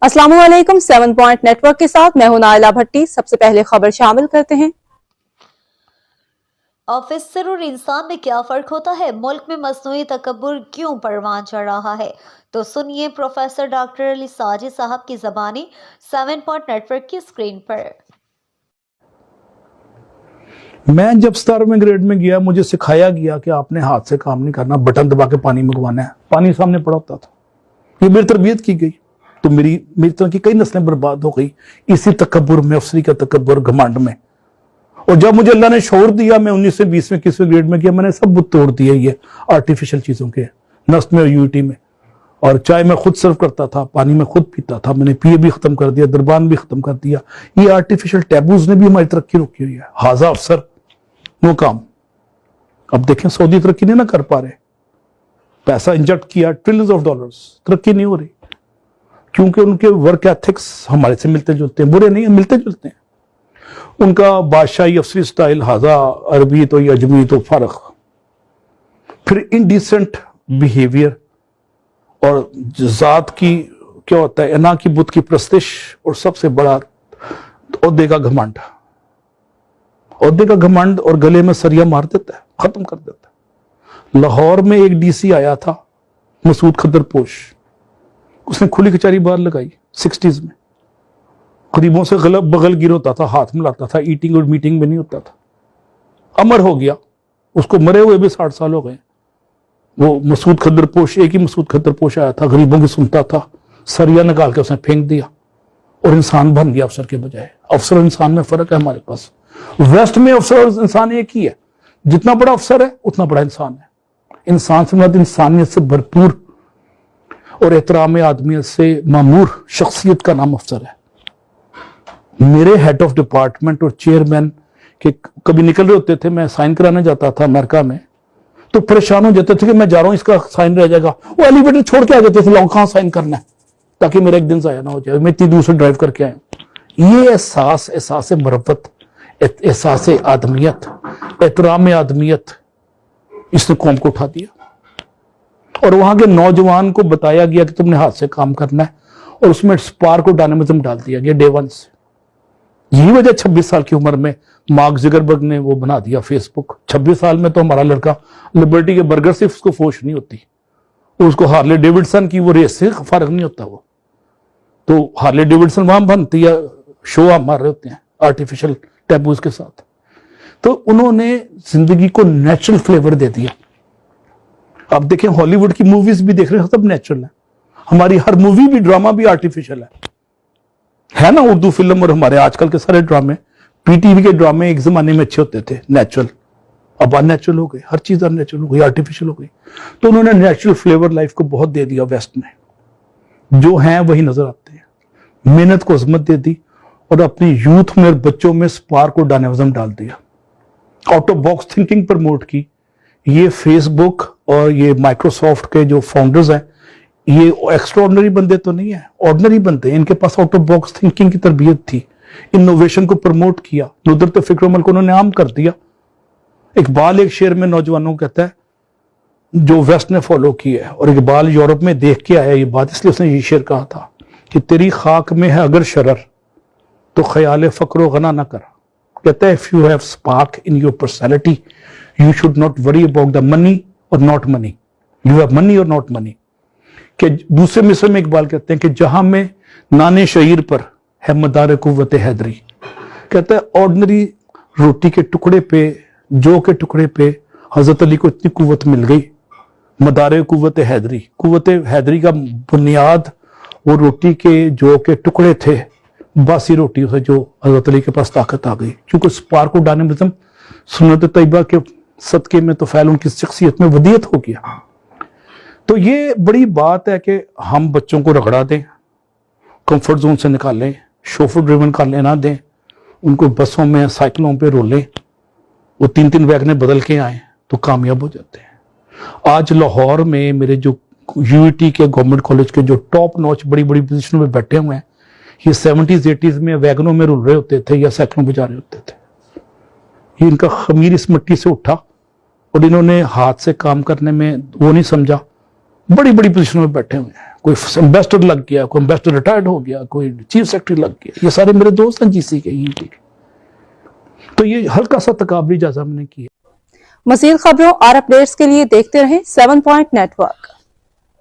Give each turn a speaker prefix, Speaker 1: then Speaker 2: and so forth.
Speaker 1: अस्सलामुअलैकुम 7 point network के साथ मैं हूं नाइला भट्टी। सबसे पहले खबर शामिल करते हैं।
Speaker 2: ऑफिसर और इंसान में क्या फर्क होता है? मुल्क में मसनूई तकब्बुर क्यों परवान चढ़ रहा है? तो सुनिए प्रोफेसर डॉक्टर अली साजिद साहब की ज़बानी 7 पॉइंट नेटवर्क की स्क्रीन पर।
Speaker 3: मैं जब 17वें ग्रेड में गया, मुझे सिखाया गया कि आपने हाथ से काम नहीं करना, बटन दबा के पानी मंगवाना है। पानी सामने पड़ा होता था। ये मेरी तरबियत की गई, तो मेरी तरह की कई नस्लें बर्बाद हो गई इसी तकब्बुर में, अफसरी का तकब्बुर, घमंड में। और जब मुझे अल्लाह ने शौर दिया, मैं 19वें 20वें 21वें ग्रेड में गया, मैंने सब बुत तोड़ दिए ये आर्टिफिशियल चीजों के, नस्ल में और यूनिटी में। और चाय मैं खुद सर्व करता था, पानी में खुद पीता था, मैंने पिए भी खत्म कर दिया, दरबान भी खत्म कर दिया। ये आर्टिफिशियल टैबूज ने भी हमारी तरक्की रोकी हुई है। हाजा अफसर नो काम। अब देखें सऊदी तरक्की नहीं ना कर पा रहे, पैसा इंजेक्ट किया ट्रिलियंस ऑफ डॉलर्स, तरक्की नहीं हो रही, क्योंकि उनके वर्क एथिक्स हमारे से मिलते जुलते हैं। बुरे नहीं है, मिलते जुलते हैं। उनका बादशाही अफसरी स्टाइल, हाजा अरबी तो या अजमी तो फर्क। फिर इनडिसेंट बिहेवियर और जात की क्या होता है, अना की बुत की प्रस्तिश, और सबसे बड़ा ओहदे का घमंड। ओहदे का घमंड और गले में सरिया मार देता है, खत्म कर देता है। लाहौर में एक डीसी आया था, मसूद खद्दरपोश, उसने खुली कचहरी बाहर लगाई 60s में। गरीबों से गलब बगल गिर होता था, हाथ मिलाता था, ईटिंग और मीटिंग में नहीं होता था। अमर हो गया, उसको मरे हुए भी 60 साल हो गए। वो मसूद खद्दरपोश, एक ही मसूद खद्दरपोश आया था, गरीबों की सुनता था, सरिया निकाल के उसने फेंक दिया और इंसान बन गया अफसर के बजाय। अफसर और इंसान में फर्क है हमारे पास। वेस्ट में अफसर और इंसान एक ही है। जितना बड़ा अफसर है उतना बड़ा इंसान है। इंसान से मतलब इंसानियत से भरपूर और एहतराम आदमियत से मामूर शख्सियत का नाम अफसर है। मेरे हेड ऑफ डिपार्टमेंट और चेयरमैन के कभी निकल रहे होते थे, मैं साइन कराने जाता था अमेरिका में, तो परेशान हो जाते थे कि मैं जा रहा हूं, इसका साइन रह जाएगा। वो एलिवेटर छोड़ के आ जाते थे, लोग कहां साइन करना है, ताकि मेरा एक दिन जाया ना हो जाए, मैं इतनी दूर से ड्राइव करके आया। ये एहसास मरफ़त, एहसास आदमियत, एहतराम आदमियत, इसने कौम को उठा दिया। और वहां के नौजवान को बताया गया कि तुमने हाथ से काम करना है, और उसमें स्पार्क और डायनामिज्म डाल दिया गया डे वन से। यही वजह 26 साल की उम्र में मार्क ज़ुकरबर्ग ने वो बना दिया फेसबुक। 26 साल में तो हमारा लड़का लिबर्टी के बर्गर से उसको फोश नहीं होती, उसको हार्ले डेविडसन की वो रेस से फर्क नहीं होता। वो तो हार्ले डेविडसन वहां बनती है, शो हम मार रहे होते हैं आर्टिफिशियल टैबूज के साथ। तो उन्होंने जिंदगी को नेचुरल फ्लेवर दे दिया। आप देखें हॉलीवुड की मूवीज भी देख रहे हैं, सब नेचुरल है। हमारी हर मूवी भी, ड्रामा भी आर्टिफिशियल है ना। उर्दू फिल्म और हमारे आजकल के सारे ड्रामे, पीटीवी के ड्रामे एक जमाने में अच्छे होते थे, नेचुरल। अब अननेचुरल हो गए, हर चीज अननेचुरल हो गई, आर्टिफिशियल हो गई। तो उन्होंने नेचुरल फ्लेवर लाइफ को बहुत दे दिया वेस्ट में। जो हैं वही नजर आते हैं। मेहनत को अजमत दे दी और अपनी यूथ में और बच्चों में स्पार्क और डायनामिज्म डाल दिया। Out of box thinking promote की। ये फेसबुक और ये माइक्रोसॉफ्ट के जो फाउंडर्स हैं, ये एक्स्ट्राऑर्डिनरी बंदे तो नहीं है, ऑर्डिनरी बंदे। इनके pass out of box thinking की तरबियत थी, इनोवेशन को प्रमोट किया। नुदरत फिक्र अमल को उन्होंने आम कर दिया। इकबाल एक शेर में नौजवानों को कहता है जो वेस्ट ने फॉलो किया है, और इकबाल यूरोप में देख के आया ये बात, इसलिए उसने ये शेर कहा था कि तेरी खाक में है अगर शरर तो ख्याल फक्र गना ना कर। कहता है if you have spark in your personality you should not worry about the money और not money, you have money और नॉट मनी। कि दूसरे मिसर में इकबाल कहते हैं कि जहां में नाने शहीर पर है मदार कुव्वत हैदरी। कहता है ऑर्डिनरी रोटी के टुकड़े पे, जौ के टुकड़े पे हजरत अली को इतनी कुव्वत मिल गई, मदार कुव्वत हैदरी। कुव्वत हैदरी का बुनियाद वो रोटी के जौ के टुकड़े थे, बासी रोटी से जो हजरत अली के पास ताकत आ गई, क्योंकि स्पार्क और डायनामिज्म सुन्नत तैयबा के सदके में तो फैल उनकी शख्सियत में वदियत हो गया। तो ये बड़ी बात है कि हम बच्चों को रगड़ा दें, कंफर्ट जोन से निकालें, शोफर ड्रिवन कर लेना दें, उनको बसों में साइकिलों पे रोलें, वो 3-3 वैगने बदल के आए तो कामयाब हो जाते हैं। आज लाहौर में मेरे जो यूनिटी के गवर्नमेंट कॉलेज के जो टॉप नॉच बड़ी बड़ी पोजीशनों में बैठे हुए हैं, ये 70s 80s में वैगनों में रुल रहे होते थे या साइकिलों बजा रहे होते थे। ये इनका खमीर इस मिट्टी से उठा और इन्होंने हाथ से काम करने में वो नहीं समझा, बड़ी बड़ी पोजीशनों में बैठे हुए हैं। कोई एम्बेसडर लग गया, कोई एम्बेसडर रिटायर्ड हो गया, कोई चीफ सेक्रेटरी लग गया। ये सारे मेरे दोस्त हैं जीसी के ही। तो ये हल्का सा तकाबरी जैसा मैंने किया।
Speaker 1: मज़ीद खबरों और अपडेट्स के लिए देखते रहें 7 पॉइंट नेटवर्क।